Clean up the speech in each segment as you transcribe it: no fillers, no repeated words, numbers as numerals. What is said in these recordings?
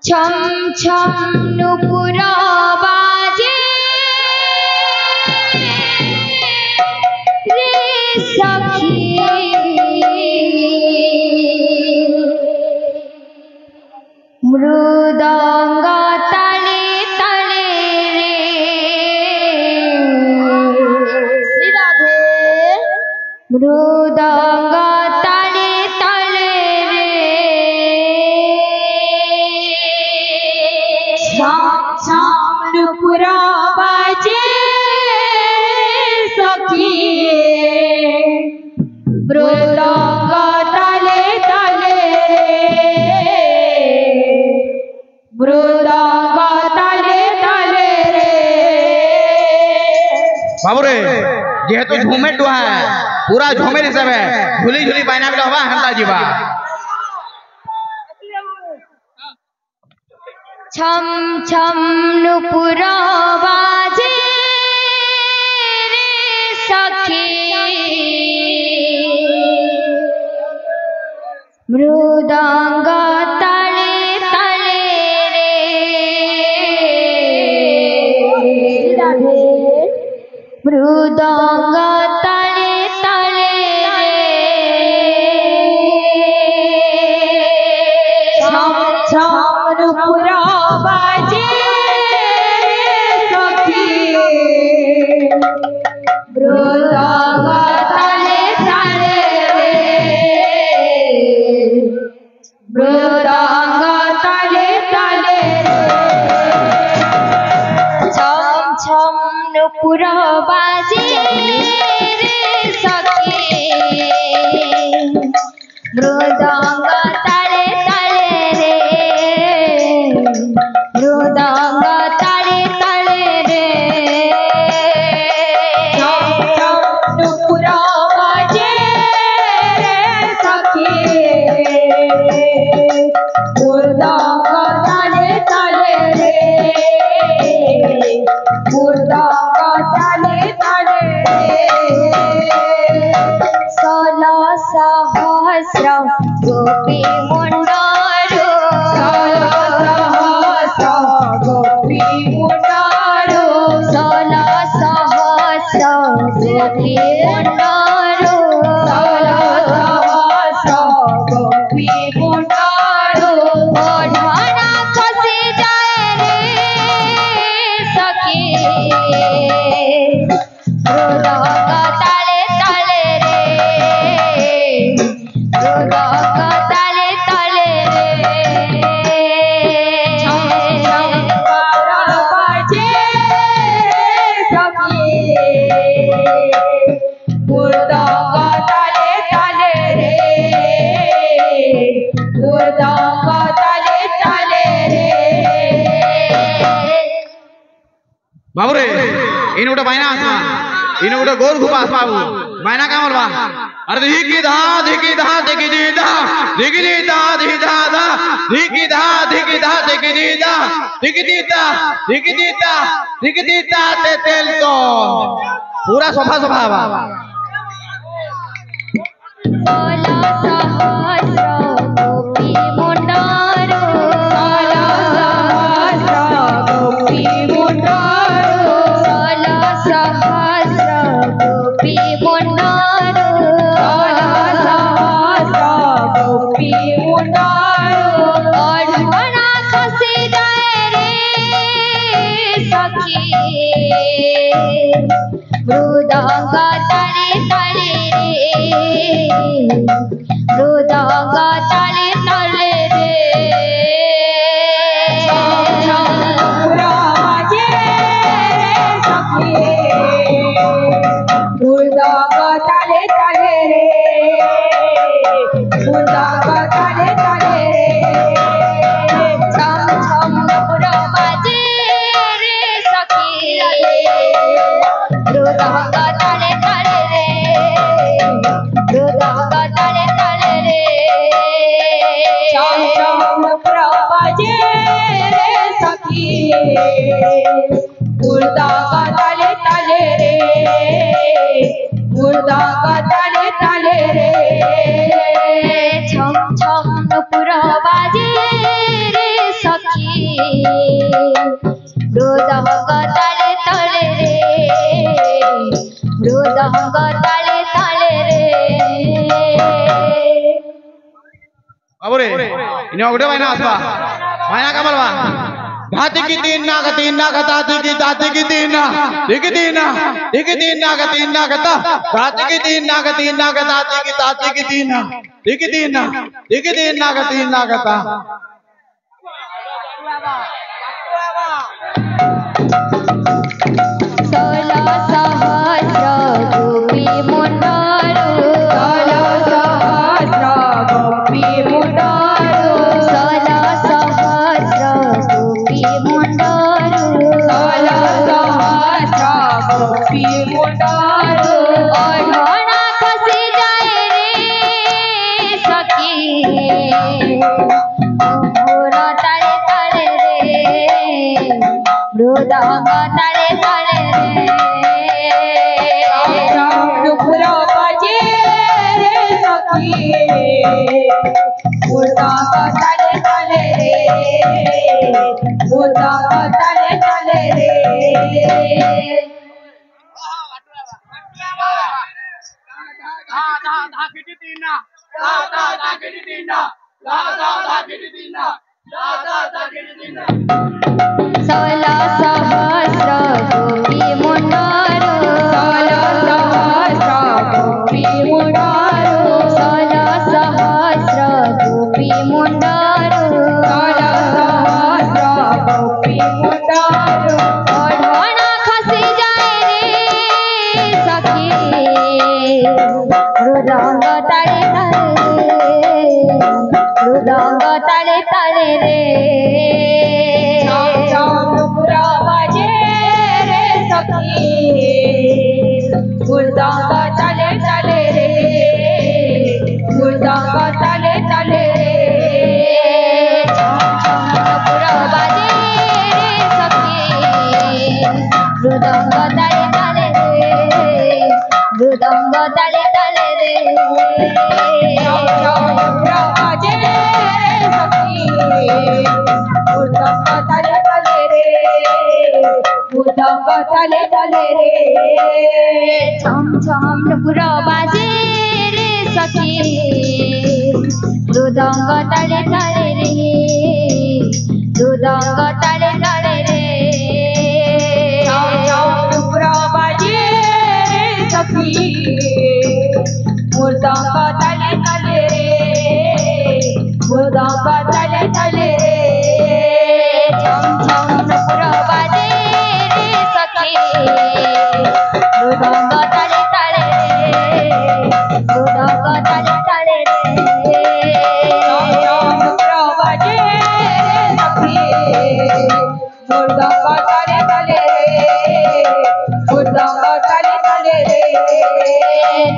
ছম ছম নুপুর বাজে রে সখী মৃদঙ্গ তালে তালে রে শ্রী রাধে মৃদঙ্গ তালে তালে রে ছম ছম নুপুর বাজে সখী মৃদঙ্গ তালে তালে মৃদঙ্গ তালে তালে রে बाबूरे जेहेतु झूमे टुआ है पूरा झूमेर हिसाब है झुली झुली पाइना बिला हवा हंता जीवा छम छम नुपुर बाजे रे सखी मृदंग ताले ताले रे मृदंग ताले ताले रे छम छम नुपुर बाजे सखी मृदंग ताले ताले रे मृदंग ताले ताले रे छम छम नुपुर बाजे रे सखी मृदंग ताले ताले रे मृदंग ताले ताले रे छम छम नुपुर बाजे रे सखी मृदंग ताले ताले रे मृदंग ताले ताले रे षोलो सहस्र गोपी मुंडारो षोलो सहस्र गोपी मुंडारो षोलो सहस्र गोपी मुंडारो षोलो सहस्र गोपी मुंडारो ओढ़ना खसी जाए रे सखी मृदंग ताले ताले रे मृदंग ताले ताले रे छम छम नुपुर बाजे सखी मृदंग ताले ताले रे मृदंग ताले ताले रे बाबूरे इन उठा बायना आसमा इन उठा गोर घुपा आसमा बाबू बायना क्या मरवा अरे धिकी धा धिकी धा धिकी धी धा धिकी धी धा धी धा धा धिकी धा धिकी धा धिकी धी धा धिकी धी धा धिकी धी धा धिकी धी धा ते तेल तो पूरा सोफा सोफा बाबा षोलो सहस्र गोपी मुंडारो षोलो सहस्र गोपी मुंडारो षोलो सहस्र गोपी मुंडारो षोलो सहस्र गोपी मुंडारो ओढ़ना खसी जाए रे सखी मृदंग ताले ताले रे मृदंग ताले ताले रे छम छम नुपुर बाजे रे सखी मृदंग ताले ताले रे मृदंग ताले ताले रे छम छम नुपुर बाजे रे सखी मृदंग ताले ताले रे मृदंग ताले ताले रे छम छम नुपुर बाजे रे सखी मृदंग ताले ताले रे मृदंग ताले ताले रे छम छम नुपुर बाजे रे मृदंग ताले ताले रे मृदंग ताले ताले रे बाबूरे इन्हें उगड़े बाइना आसवा बाइना कमल बा धाती की तीन ना ताती की तीन ना दिकी तीन ना गता धाती की तीन ना ताती की तीन ना दिकी तीन ना गता मृदंग ताले ताले नुपुरा बाजे रे सखी मृदंग ताले ताले मृदंग ताले ताले रे सोला सहस्र गोपी मुंडारो सोला सहस्र गोपी मुंडारो सोला सहस्र गोपी मुंडारो सोला सहस्र गोपी मुंडारो ओढ़ना खसी जाए रे सखी मृदंग ताले ताले मृदंग ताले ताले रे मृदंग ताले ताले रे मृदंग ताले ताले रे नुपुरा बाजे रे सखी मृदंग ताले ताले रे मृदंग ताले ताले रे नुपुरा बाजे रे सखी मृदंग ताले ताले रे मृदंग ताले ताले रे छम छम नुपुरा बाजे रे सखी मृदंग ताले ताले रे मृदंग ताले ताले रे छम छम नुपुरा बाजे रे सखी मृदंग ताले ताले रे मृदंग ताले ताले रे छम छम नुपुरा बाजे रे सखी मृदंग ताले ताले मृदंग ताले ताले रे नुपुरा बाजे रे सखी मृदंग ताले ताले मृदंग ताले ताले रे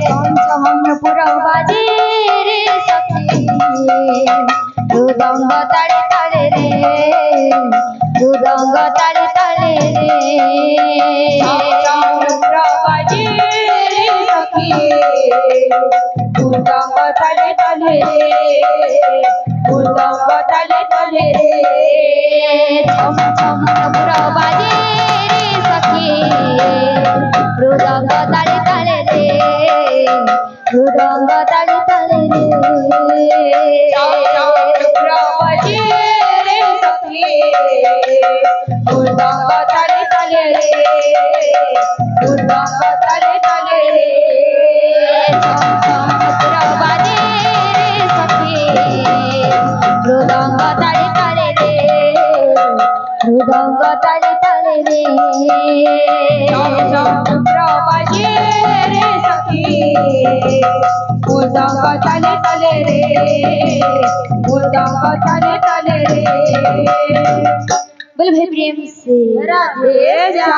छम छम नुपुरा बाजे रे सखी मृदंग ताले ताले रे मृदंग ताले ताले रे नुपुरा बाजे रे सखी मृदंग ताले ताले मृदंग ताले ताले रे छम छम नुपुरा बाजे रे सखी मृदंग ताले ताले रे मृदंग ताले ताले रे नुपुरा बाजे रे सखी मृदंग ताले ताले रे मृदंग ताले ताले रे छम छम नुपुरा बाजे रे सखी मृदंग ताले ताले रे मृदंग ताले ताले रे छम छम नुपुरा बाजे रे सखी मृदंग ताले ताले रे मृदंग ताले ताले रे बोल भाई प्रेम से राधे जा।